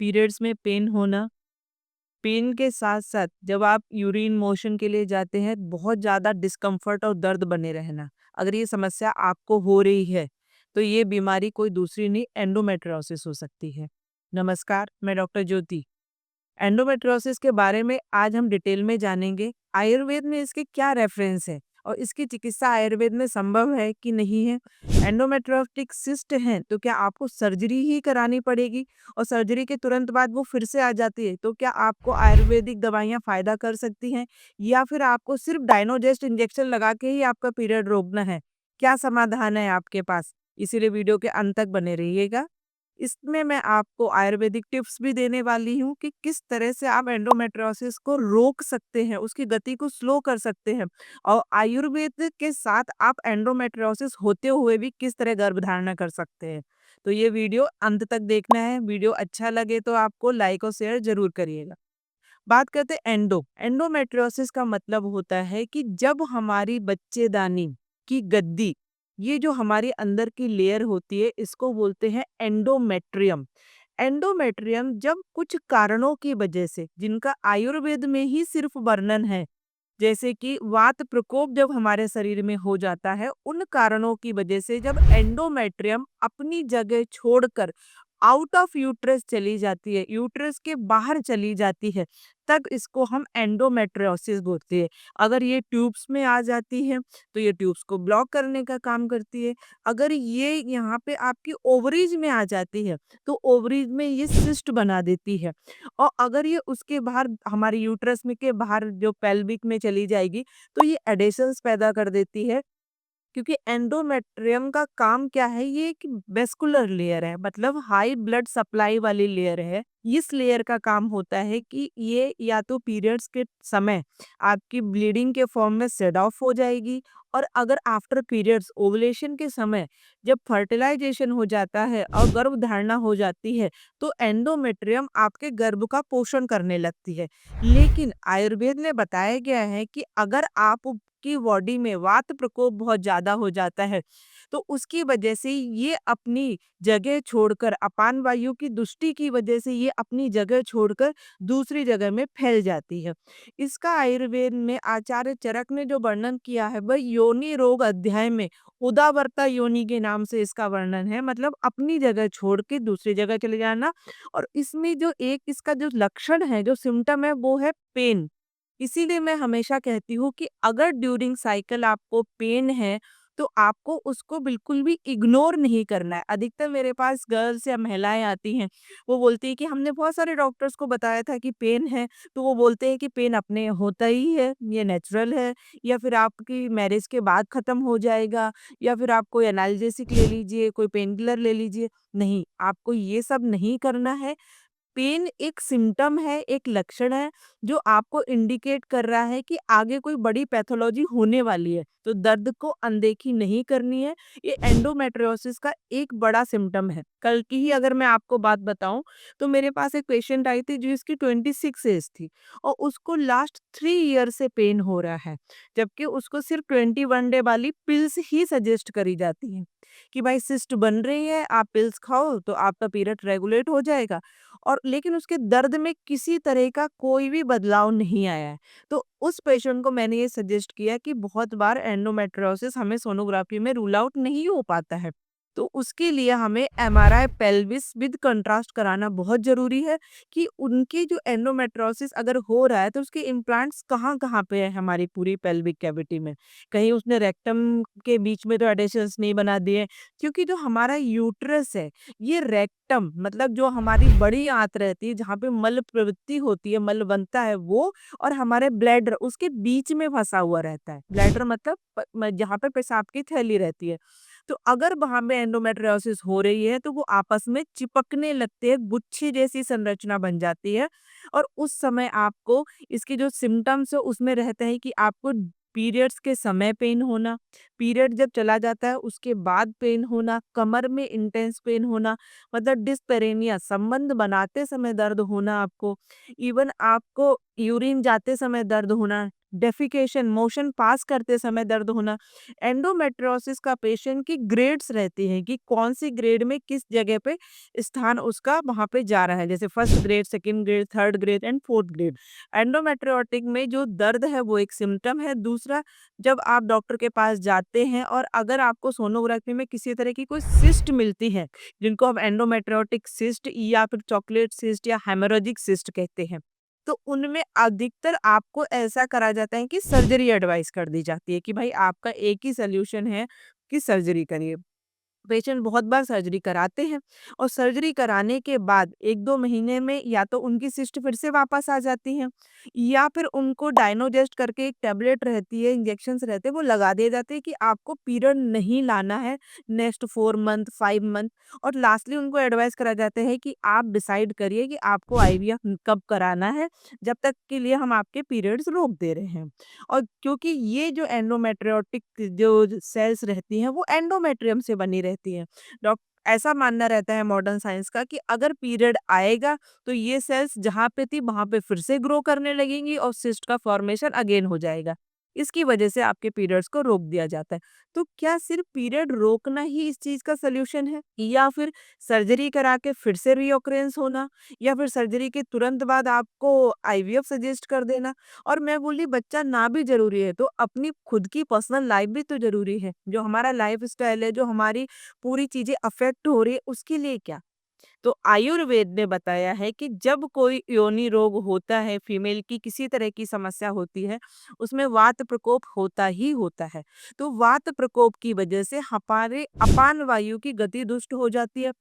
Periods में pen होना, pen के साथ-साथ जब आप यूरिन मोशन के लिए जाते हैं, बहुत ज़्यादा डिस्कम्फर्ट और दर्द बने रहना। अगर ये समस्या आपको हो रही है, तो ये बीमारी कोई दूसरी नहीं एंडोमेट्रियोसिस हो सकती है। नमस्कार, मैं डॉक्टर ज्योति। एंडोमेट्रियोसिस के बारे में आज हम डिटेल में जानेंगे। आयुर्वेद में इसके क्या रेफरेंस है और इसकी चिकित्सा आयुर्वेद में संभव है कि नहीं है। एंडोमेट्रियोटिक सिस्ट है तो क्या आपको सर्जरी ही करानी पड़ेगी और सर्जरी के तुरंत बाद वो फिर से आ जाती है तो क्या आपको आयुर्वेदिक दवाइयाँ फायदा कर सकती हैं या फिर आपको सिर्फ डायनोजेस्ट इंजेक्शन लगा के ही आपका पीरियड रोकना है। क्या समाधान है आपके पास, इसीलिए वीडियो के अंत तक बने रहिएगा। इसमें मैं आपको आयुर्वेदिक टिप्स भी देने वाली हूँ कि किस तरह से आप एंडोमेट्रियोसिस को रोक सकते हैं, उसकी गति को स्लो कर सकते हैं और आयुर्वेद के साथ आप एंडोमेट्रियोसिस होते हुए भी किस तरह गर्भधारणा कर सकते हैं। तो ये वीडियो अंत तक देखना है। वीडियो अच्छा लगे तो आपको लाइक और शेयर ज़रूर करिएगा। बात करते हैं एंडोमेट्रियोसिस का मतलब होता है कि जब हमारी बच्चेदानी की गद्दी, ये जो हमारी अंदर की लेयर होती है, इसको बोलते हैं एंडोमेट्रियम। एंडोमेट्रियम जब कुछ कारणों की वजह से, जिनका आयुर्वेद में ही सिर्फ वर्णन है, जैसे कि वात प्रकोप जब हमारे शरीर में हो जाता है, उन कारणों की वजह से जब एंडोमेट्रियम अपनी जगह छोड़कर आउट ऑफ यूट्रस चली जाती है, यूट्रस के बाहर चली जाती है, तब इसको हम एंडोमेट्रियोसिस बोलते हैं। अगर ये ट्यूब्स में आ जाती है, तो ये ट्यूब्स को ब्लॉक करने का काम करती है। अगर ये यहाँ पे आपकी ओवरीज में आ जाती है, तो ओवरीज में ये सिस्ट बना देती है। और अगर ये उसके बाहर हमारे यूट्रस में के बाहर जो पेल्विक में चली जाएगी, तो ये एडेशंस पैदा कर देती है। क्योंकि एंडोमेट्रियम का काम क्या है, ये एक वेस्कुलर लेयर है, मतलब हाई ब्लड सप्लाई वाली लेयर है। इस लेयर का काम होता है कि ये या तो पीरियड्स के समय आपकी ब्लीडिंग के फॉर्म में सेड ऑफ हो जाएगी, और अगर आफ्टर पीरियड्स ओवुलेशन के समय जब फर्टिलाइजेशन हो जाता है और गर्भ धारणा हो जाती है, तो एंडोमेट्रियम आपके गर्भ का पोषण करने लगती है। लेकिन आयुर्वेद में बताया गया है कि अगर आप की बॉडी में वात प्रकोप बहुत ज़्यादा हो जाता है, तो उसकी वजह से ये अपनी जगह छोड़कर, अपान वायु की दुष्टि की वजह से ये अपनी जगह छोड़कर दूसरी जगह में फैल जाती है। इसका आयुर्वेद में आचार्य चरक ने जो वर्णन किया है, वह योनि रोग अध्याय में उदावरता योनि के नाम से इसका वर्णन है, मतलब अपनी जगह छोड़ के दूसरी जगह चले जाना। और इसमें जो एक इसका जो लक्षण है, जो सिम्टम है, वो है पेन। इसीलिए मैं हमेशा कहती हूँ कि अगर ड्यूरिंग साइकिल आपको पेन है, तो आपको उसको बिल्कुल भी इग्नोर नहीं करना है। अधिकतर मेरे पास गर्ल्स या महिलाएँ आती हैं, वो बोलती हैं कि हमने बहुत सारे डॉक्टर्स को बताया था कि पेन है, तो वो बोलते हैं कि पेन अपने होता ही है, ये नेचुरल है, या फिर आपकी मैरिज के बाद खत्म हो जाएगा, या फिर आप कोई एनाल्जेसिक ले लीजिए, कोई पेन किलर ले लीजिए। नहीं, आपको ये सब नहीं करना है। पेन एक सिम्पटम है, एक लक्षण है, जो आपको इंडिकेट कर रहा है कि आगे कोई बड़ी पैथोलॉजी होने वाली है, तो दर्द को अनदेखी नहीं करनी है। ये एंडोमेट्रियोसिस का एक बड़ा सिम्पटम है। कल की ही अगर मैं आपको बात बताऊं, तो मेरे पास एक पेशेंट आई थी जिसकी 26 एज थी और उसको लास्ट 3 ईयर से पेन हो रहा है, जबकि उसको सिर्फ 21 डे वाली पिल्स ही सजेस्ट करी जाती हैं कि भाई सिस्ट बन रही है, आप पिल्स खाओ तो आपका पीरियड रेगुलेट हो जाएगा। और लेकिन उसके दर्द में किसी तरह का कोई भी बदलाव नहीं आया है। तो उस पेशेंट को मैंने ये सजेस्ट किया कि बहुत बार एंडोमेट्रियोसिस हमें सोनोग्राफी में रूल आउट नहीं हो पाता है। तो उसके लिए हमें एमआरआई पेल्विस विद कंट्रास्ट कराना बहुत ज़रूरी है कि उनकी जो एंडोमेट्रियोसिस अगर हो रहा है, तो उसके इम्प्लांट्स कहाँ-कहाँ पे है हमारी पूरी पेल्विक कैविटी में। कहीं उसने रेक्टम के बीच में तो एडेशंस नहीं बना दिए, क्योंकि जो हमारा यूट्रस है, ये रेक्टम मतलब जो हमारी बड़ी आंत रहती है, जहाँ पे मल प्रवृत्ति होती है, मल बनता है वो, और हमारे ब्लैडर उसके बीच में फँसा हुआ रहता है। ब्लैडर मतलब जहाँ पे पेशाब की थैली रहती है। तो अगर वहाँ पे एंडोमेट्रियोसिस हो रही है, तो वो आपस में चिपकने लगते हैं, गुच्छे जैसी संरचना बन जाती है। और उस समय आपको इसके जो सिम्पटम्स है उसमें रहते हैं कि आपको पीरियड्स के समय पेन होना, पीरियड जब चला जाता है उसके बाद पेन होना, कमर में इंटेंस पेन होना, मतलब डिस्पेरेनिया, संबंध बनाते समय दर्द होना आपको, इवन आपको यूरिन जाते समय दर्द होना, डेफिकेशन, मोशन पास करते समय दर्द होना। एंडोमेट्रियोसिस का पेशेंट की ग्रेड्स रहती हैं कि कौन सी ग्रेड में किस जगह पे स्थान उसका वहाँ पे जा रहा है, जैसे first grade, second grade, third grade and fourth grade. Endometriotic में जो दर्द है वो एक सिम्टम है। दूसरा, जब आप डॉक्टर के पास जाते हैं और अगर आपको सोनोग्राफी में किसी तरह की कोई सिस्ट मिलती है, जिनको हम एंडोमेट्रियोटिक सिस्ट या फिर चॉकलेट सिस्ट या हेमोरेजिक सिस्ट कहते हैं, तो उनमें अधिकतर आपको ऐसा करा जाता है कि सर्जरी एडवाइस कर दी जाती है कि भाई आपका एक ही सॉल्यूशन है कि सर्जरी करिए। पेशेंट बहुत बार सर्जरी कराते हैं और सर्जरी कराने के बाद 1-2 महीने में या तो उनकी सिस्ट फिर से वापस आ जाती हैं या फिर उनको डायनोजेस्ट करके एक टैबलेट रहती है, इंजेक्शंस रहते हैं, वो लगा दिए जाते हैं कि आपको पीरियड नहीं लाना है नेक्स्ट 4 मंथ, 5 मंथ। और लास्टली उनको एडवाइस करा जाता है कि आप डिसाइड करिए कि आपको आईवीएफ कब कराना है, जब तक के लिए हम आपके पीरियड्स रोक दे रहे हैं। और क्योंकि ये जो एंडोमेट्रियोटिक जो सेल्स रहती हैं वो एंडोमेट्रियम से बनी रहती हैं। डॉक ऐसा मानना रहता है मॉडर्न साइंस का कि अगर पीरियड आएगा तो ये सेल्स जहाँ पे थी वहाँ पे फिर से ग्रो करने लगेंगी और सिस्ट का फॉर्मेशन अगेन हो जाएगा। इसकी वजह से आपके पीरियड्स को रोक दिया जाता है। तो क्या सिर्फ पीरियड रोकना ही इस चीज़ का सॉल्यूशन है? या फिर सर्जरी करा के फिर से रीऑकरेंस होना? या फिर सर्जरी के तुरंत बाद आपको आईवीएफ सजेस्ट कर देना? और मैं बोली बच्चा ना भी ज़रूरी है तो अपनी खुद की पर्सनल लाइफ भी तो ज़रूरी है। जो हमारा लाइफ़स्टाइल है, जो हमारी पूरी चीज़ें अफ़ेक्ट हो रही है उसके लिए क्या? तो आयुर्वेद ने बताया है कि जब कोई योनि रोग होता है, फीमेल की किसी तरह की समस्या होती है, उसमें वात प्रकोप होता ही होता है। तो वात प्रकोप की वजह से हमारे अपान वायु की गति दुष्ट हो जाती है,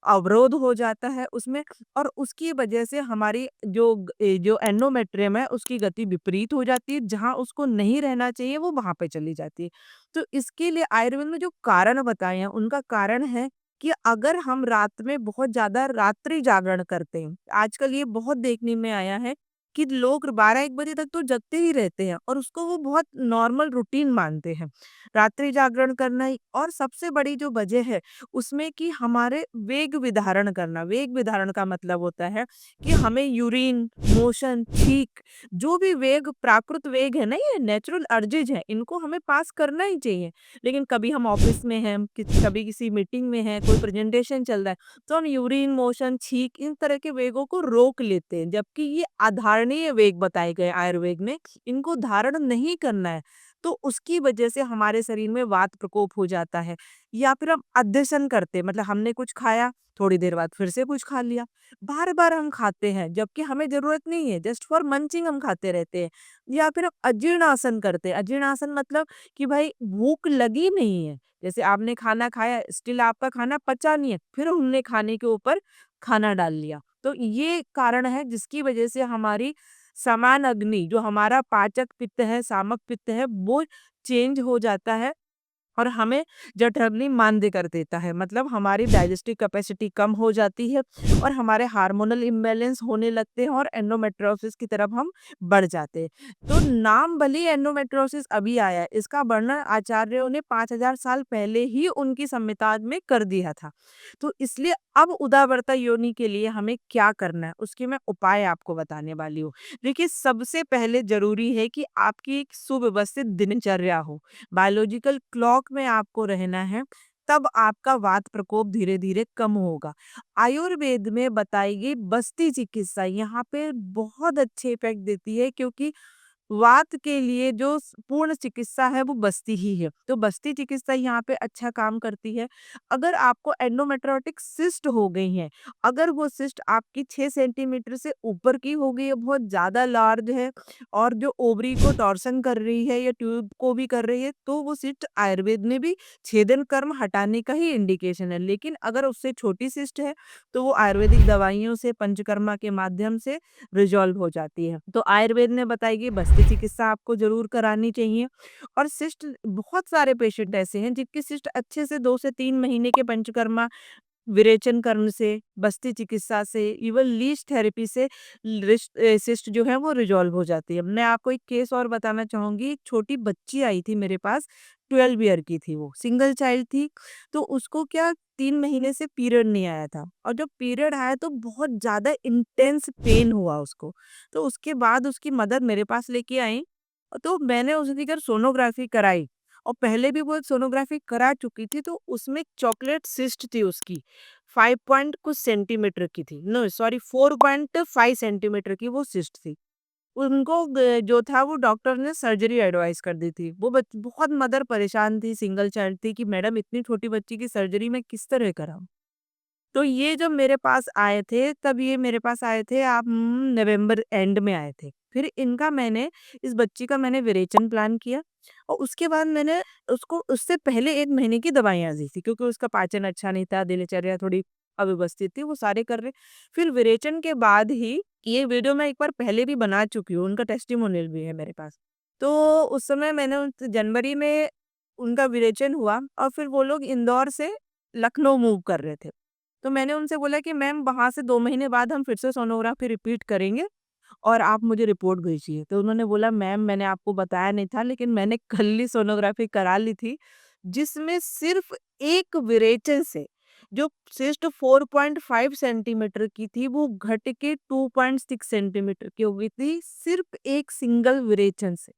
अवरोध हो जाता है उसमें और उसकी वजह से हमारी जो एंडोमेट्रियम है उसकी गति विपरीत हो जाती है, जहाँ उसको नहीं रहना चाहिए वो वहाँ पे चली जाती है। तो इसके लिए आयुर्वेद में जो कारण बताए हैं, उनका कारण है कि अगर हम रात में बहुत ज़्यादा रात्रि जागरण करते हैं, आजकल ये बहुत देखने में आया है कि लोग 12-1 बजे तक तो जगते ही रहते हैं और उसको वो बहुत नॉर्मल रूटीन मानते हैं, रात्रि जागरण करना ही। और सबसे बड़ी जो वजह है, उसमें कि हमारे वेग विधारण करना, वेग विधारण का मतलब होता है कि हमें यूरिन, मोशन, छींक, जो भी वेग प्राकृत वेग है ना, ये नेचुरल अर्जेज है, इनको हमें पास करना ही चाहिए। लेकिन कभी हम ऑफिस में हैं, कभी किसी मीटिंग में हैं, कोई प्रेजेंटेशन चल रहा है, तो हम यूरिन मोशन, छींक इन तरह के वेगों को रोक लेते हैं, जबकि ये अधारणीय वेग बताए गए आयुर्वेद में, इनको धारण नहीं करना है। तो उसकी वजह से हमारे शरीर में वात प्रकोप हो जाता है। या फिर हम अध्यसन करते हैं, मतलब हमने कुछ खाया, थोड़ी देर बाद फिर से कुछ खा लिया, बार बार हम खाते हैं जबकि हमें जरूरत नहीं है, जस्ट फॉर मंचिंग हम खाते रहते हैं। या फिर हम अजीर्णासन करते हैं, अजीर्णासन मतलब कि भाई भूख लगी नहीं है, जैसे आपने खाना खाया, स्टिल आपका खाना पचा नहीं है, फिर हमने खाने के ऊपर खाना डाल लिया। तो ये कारण है जिसकी वजह से हमारी समान अग्नि, जो हमारा पाचक पित्त है, सामक पित्त है, वो चेंज हो जाता है और हमें जठराग्नि मांद्य कर देता है, मतलब हमारी डाइजेस्टिव कैपेसिटी कम हो जाती है और हमारे हार्मोनल इम्बैलेंस होने लगते हैं और एंडोमेट्रियोसिस की तरफ हम बढ़ जाते हैं। तो नाम भले ही एंडोमेट्रियोसिस अभी आया है, इसका वर्णन आचार्यों ने 5000 साल पहले ही उनकी संहिता में कर दिया था। तो इसलिए अब उदावरता योनि के लिए हमें क्या करना है, उसके मैं उपाय आपको बताने वाली हूँ। देखिए, सबसे पहले जरूरी है कि आपकी एक सुव्यवस्थित दिनचर्या हो, बायोलॉजिकल क्लॉक में आपको रहना है, तब आपका वात प्रकोप धीरे-धीरे कम होगा। आयुर्वेद में बताई गई बस्ती चिकित्सा यहाँ पे बहुत अच्छे इफ़ेक्ट देती है, क्योंकि वात के लिए जो पूर्ण चिकित्सा है वो बस्ती ही है। तो बस्ती चिकित्सा यहाँ पे अच्छा काम करती है। अगर आपको एंडोमेट्रियोटिक सिस्ट हो गई है, अगर वो सिस्ट आपकी 6 सेंटीमीटर से ऊपर की हो गई है, बहुत ज़्यादा लार्ज है और जो ओवरी को टॉर्सन कर रही है या ट्यूब को भी कर रही है, तो वो सिस्ट आयुर्वेद में भी छेदन कर्म हटाने का ही इंडिकेशन है। लेकिन अगर उससे छोटी सिस्ट है, तो वो आयुर्वेदिक दवाइयों से, पंचकर्मा के माध्यम से रिज़ॉल्व हो जाती है। तो आयुर्वेद ने बताई कि बस्ती चिकित्सा आपको ज़रूर करानी चाहिए। और सिस्ट, बहुत सारे पेशेंट ऐसे हैं जिनकी सिस्ट अच्छे से 2 से 3 महीने के पंचकर्मा, विरेचन कर्म से, बस्ती चिकित्सा से, इवन लीच थेरेपी से सिस्ट जो है वो रिज़ॉल्व हो जाती है। मैं आपको एक केस और बताना चाहूँगी। एक छोटी बच्ची आई थी मेरे पास, 12 ईयर की थी वो, सिंगल चाइल्ड थी। तो उसको क्या 3 महीने से पीरियड नहीं आया था और जब पीरियड आया तो बहुत ज़्यादा इंटेंस पेन हुआ उसको। तो उसके बाद उसकी मदर मेरे पास लेके आई तो मैंने उस दिन सोनोग्राफी कराई और पहले भी वो सोनोग्राफी करा चुकी थी, तो उसमें चॉकलेट सिस्ट थी उसकी, 5 पॉइंट कुछ सेंटीमीटर की थी, नो सॉरी 4.5 सेंटीमीटर की वो सिस्ट थी। उनको जो था वो डॉक्टर ने सर्जरी एडवाइस कर दी थी। वो बहुत मदर परेशान थी, सिंगल चाइल्ड थी कि मैडम इतनी छोटी बच्ची की सर्जरी मैं किस तरह कराऊँ? तो ये जब मेरे पास आए थे, तब ये मेरे पास आए थे आप नवंबर एंड में आए थे। फिर इनका मैंने इस बच्ची का मैंने विरेचन प्लान किया और उसके बाद मैंने उसको उससे पहले 1 महीने की दवाइयाँ दी थी क्योंकि उसका पाचन अच्छा नहीं था, दिनचर्या थोड़ी अव्यवस्थित थी, वो सारे कर रहे। फिर विरेचन के बाद ही ये वीडियो मैं एक बार पहले भी बना चुकी हूँ, उनका टेस्टिमोनियल भी है मेरे पास। तो उस समय मैंने उन जनवरी में उनका विरेचन हुआ और फिर वो लोग इंदौर से लखनऊ मूव कर रहे थे। तो मैंने उनसे बोला कि मैम वहाँ से 2 महीने बाद हम फिर से सोनोग्राफी रिपीट करेंगे और आप मुझे रिपोर्ट भेजिए। तो उन्होंने बोला मैम मैंने आपको बताया नहीं था लेकिन मैंने कल ही सोनोग्राफी करा ली थी, जिसमें सिर्फ़ एक विरेचन से जो सिस्ट 4.5 सेंटीमीटर की थी वो घट के 2.6 सेंटीमीटर की हो गई थी, सिर्फ़ एक सिंगल विरेचन से।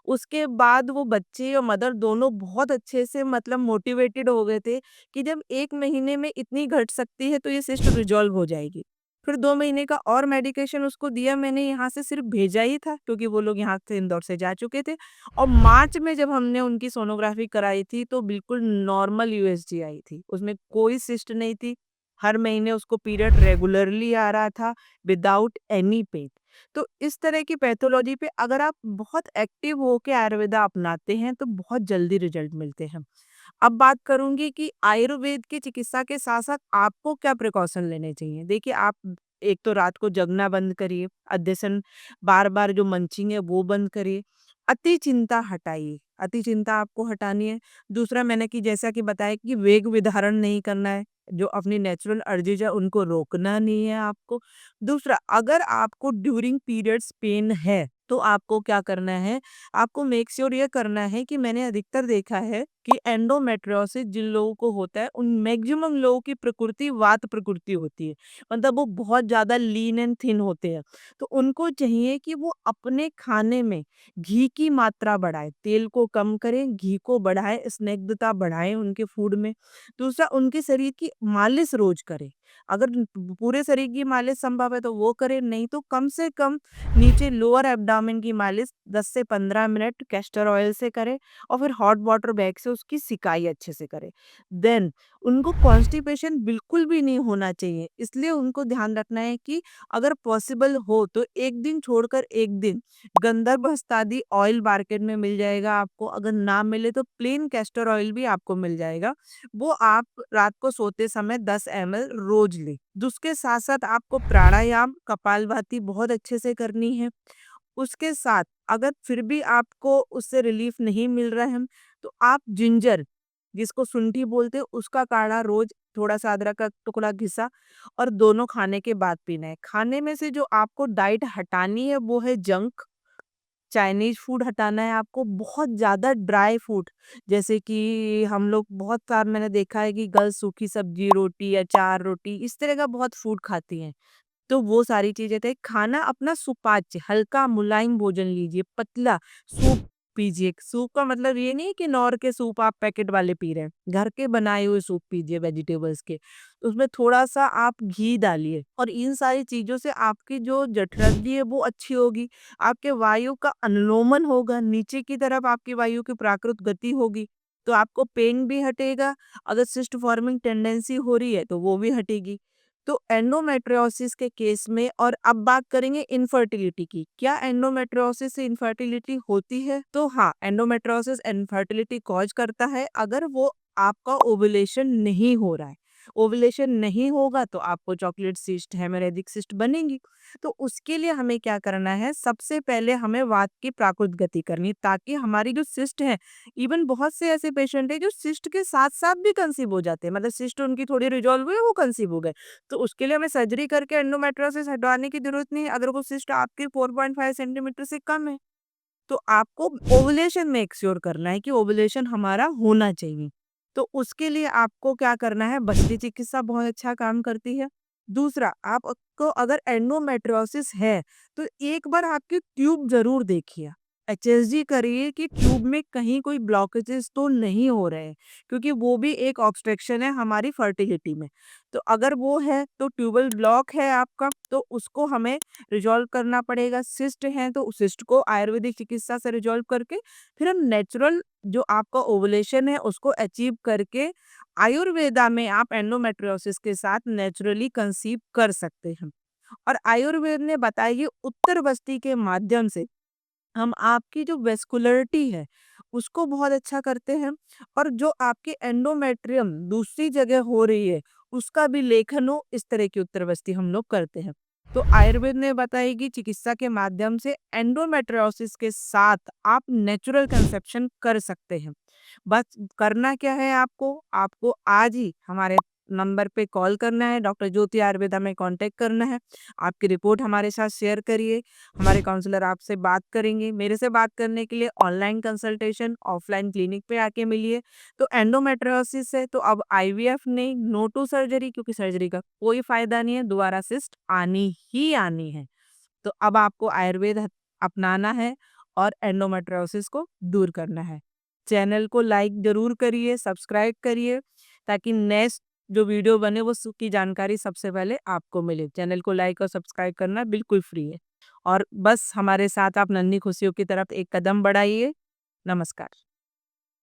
उसके बाद वो बच्चे और मदर दोनों बहुत अच्छे से मतलब मोटिवेटेड हो गए थे कि जब 1 महीने में इतनी घट सकती है तो ये सिस्ट रिज़ॉल्व हो जाएगी। फिर 2 महीने का और मेडिकेशन उसको दिया मैंने यहाँ से सिर्फ़ भेजा ही था क्योंकि वो लोग यहाँ से इंदौर से जा चुके थे और मार्च में जब हमने उनकी सोनोग्राफ़ी कराई थी तो बिल्कुल नॉर्मल यूएसजी आई थी। उसमें कोई सिस्ट नहीं थी। हर महीने उसको पीरियड रेगुलरली आ रहा था विदाउट एनी पेन। तो इस तरह की पैथोलॉजी पे अगर आप बहुत एक्टिव होके आयुर्वेदा अपनाते हैं तो बहुत जल्दी रिजल्ट मिलते हैं। अब बात करूँगी कि आयुर्वेद की चिकित्सा के साथ-साथ आपको क्या प्रिकॉशन लेने चाहिए? देखिए आप एक तो रात को जगना बंद करिए, अध्यसन बार-बार जो मंचिंग है वो बंद करिए, अति चिंता हटाइए, अति चिंता आपको हटानी है। दूसरा मैंने कि जैसा कि बताया कि वेग विधारण नहीं करना है, जो अपनी नेचुरल अर्जेज़ है उनको रोकना नहीं है आपको। दूसरा अगर आपको ड्यूरिंग पीरियड्स पेन है, तो आपको क्या करना है, आपको मेक श्योर ये करना है कि मैंने अधिकतर देखा है कि एंडोमेट्रियोसिस जिन लोगों को होता है, उन मैक्सिमम लोगों की प्रकृति वात प्रकृति होती है। मतलब वो बहुत ज़्यादा लीन एंड थिन होते हैं। तो उनको चाहिए कि वो अपने खाने में घी की मात्रा बढ़ाएँ, तेल को कम करें, घी को बढ़ाएँ, स्निग्धता बढ़ाएँ उनके फूड में। दूसरा उनके शरीर की मालिश रोज़ करें। अगर पूरे शरीर की मालिश संभव है तो वो करें, नहीं तो कम से कम नीचे लोअर एब्डोमेन की मालिश 10 से 15 मिनट कैस्टर ऑयल से करें और फिर हॉट वाटर बैग से उसकी सिकाई अच्छे से करें। देन उनको कॉन्स्टिपेशन बिल्कुल भी नहीं होना चाहिए, इसलिए उनको ध्यान रखना है कि अगर पॉसिबल हो तो 1 दिन छोड़कर 1 दिन गंधर्व हस्तादि ऑयल मार्केट में मिल जाएगा आपको, अगर ना मिले तो प्लेन कैस्टर ऑयल भी आपको मिल जाएगा। वो आप रात को सोते समय 10 ml रोज लें। उसके साथ-साथ आपको प्राणायाम, कपालभाति बहुत अच्छे से करनी है। उसके साथ अगर फिर भी आपको उससे रिलीफ नहीं मिल रहा है, तो आप जिंजर, जिसको शुंठी बोलते हैं, उसका काढ़ा रोज थोड़ा-सा अदरक का टुकड़ा घिसा और दोनों खाने के बाद पीना है। खाने में से जो आपको डाइट हटानी है वो है जंक, चाइनीज़ फूड हटाना है आपको, बहुत ज़्यादा ड्राई फूड जैसे कि हम लोग बहुत बार मैंने देखा है कि गर्ल्स सूखी सब्जी, रोटी, अचार, रोटी इस तरह का बहुत फूड खाती हैं। तो वो सारी चीज़ें थे। खाना अपना सुपाच्य, हल्का मुलायम भोजन लीजिए, पतला सूप पीजिए। सूप का मतलब ये नहीं है कि नौर के सूप आप पैकेट वाले पी रहे हैं। घर के बनाए हुए सूप पीजिए वेजिटेबल्स के। उसमें थोड़ा-सा आप घी डालिए और इन सारी चीज़ों से आपकी जो जठराग्नि है वो अच्छी होगी। आपके वायु का अनुलोमन होगा, नीचे की तरफ आपकी वायु की प्राकृत गति होगी। तो आपको पेन भी हटेगा, अगर सिस्ट फॉर्मिंग टेंडेंसी हो रही है तो वो भी हटेगी। तो एंडोमेट्रियोसिस के केस में और अब बात करेंगे इनफर्टिलिटी की। क्या एंडोमेट्रियोसिस से इनफर्टिलिटी होती है? तो हाँ, एंडोमेट्रियोसिस इनफर्टिलिटी कॉज़ करता है अगर वो आपका ओव्यूलेशन नहीं हो रहा है। ओव्यूलेशन नहीं होगा तो आपको चॉकलेट सिस्ट, हेमोरेजिक सिस्ट बनेगी। तो उसके लिए हमें क्या करना है? सबसे पहले हमें वात की प्राकृत गति करनी है ताकि हमारी जो सिस्ट है, इवन बहुत से ऐसे पेशेंट हैं जो सिस्ट के साथ-साथ भी कंसीव हो जाते हैं। मतलब सिस्ट उनकी थोड़ी रिज़ॉल्व हुई, वो कंसीव हो गए। तो उसके लिए हमें सर्जरी करके एंडोमेट्रियोसिस हटवाने की ज़रूरत नहीं है, अगर वो सिस्ट आपकी 4.5 सेंटीमीटर से कम है। तो आपको ओव्यूलेशन मेक श्योर करना है कि ओव्यूलेशन हमारा होना चाहिए। तो उसके लिए आपको क्या करना है, बस्ती चिकित्सा बहुत अच्छा काम करती है। दूसरा, आपको अगर एंडोमेट्रियोसिस है, तो एक बार आपकी ट्यूब ज़रूर देखिए। एचएसजी करिए कि ट्यूब में कहीं कोई ब्लॉकेजेस तो नहीं हो रहे हैं, क्योंकि वो भी एक ऑब्स्ट्रक्शन है हमारी फर्टिलिटी में। तो अगर वो है तो ट्यूबल ब्लॉक है आपका, तो उसको हमें रिजॉल्व करना पड़ेगा। सिस्ट है तो उस सिस्ट को आयुर्वेदिक चिकित्सा से रिजॉल्व करके फिर हम नेचुरल जो आपका ओवुलेशन है उसको अचीव करके आयुर्वेदा में आप एंडोमेट्रियोसिस के साथ नेचुरली कंसीव कर सकते हैं। और आयुर्वेद ने बताया कि उत्तर बस्ती के माध्यम से हम आपकी जो वेस्कुलरिटी है उसको बहुत अच्छा करते हैं, और जो आपकी एंडोमेट्रियम दूसरी जगह हो रही है उसका भी लेखन हो, इस तरह की उत्तरवस्ती हम लोग करते हैं। तो आयुर्वेद ने बताई कि चिकित्सा के माध्यम से एंडोमेट्रियोसिस के साथ आप नेचुरल कंसेप्शन कर सकते हैं। बस करना क्या है आपको, आपको आज ही हमारे नंबर पे कॉल करना है, डॉक्टर ज्योति आयुर्वेदा में कांटेक्ट करना है। आपकी रिपोर्ट हमारे साथ शेयर करिए, हमारे काउंसलर आपसे बात करेंगे। मेरे से बात करने के लिए ऑनलाइन कंसल्टेशन, ऑफलाइन क्लिनिक पे आके मिलिए। तो एंडोमेट्रियोसिस है तो अब आईवीएफ नहीं, नो टू सर्जरी, क्योंकि सर्जरी का कोई फायदा नहीं है, दोबारा सिस्ट आनी ही आनी है। तो अब आपको आयुर्वेद अपनाना है और एंडोमेट्रियोसिस को दूर करना है। चैनल को लाइक जरूर करिए, सब्सक्राइब करिए, ताकि नेक्स्ट जो वीडियो बने वो की जानकारी सबसे पहले आपको मिले। चैनल को लाइक और सब्सक्राइब करना बिल्कुल फ्री है। और बस हमारे साथ आप नन्ही खुशियों की तरफ एक कदम बढ़ाइए। नमस्कार।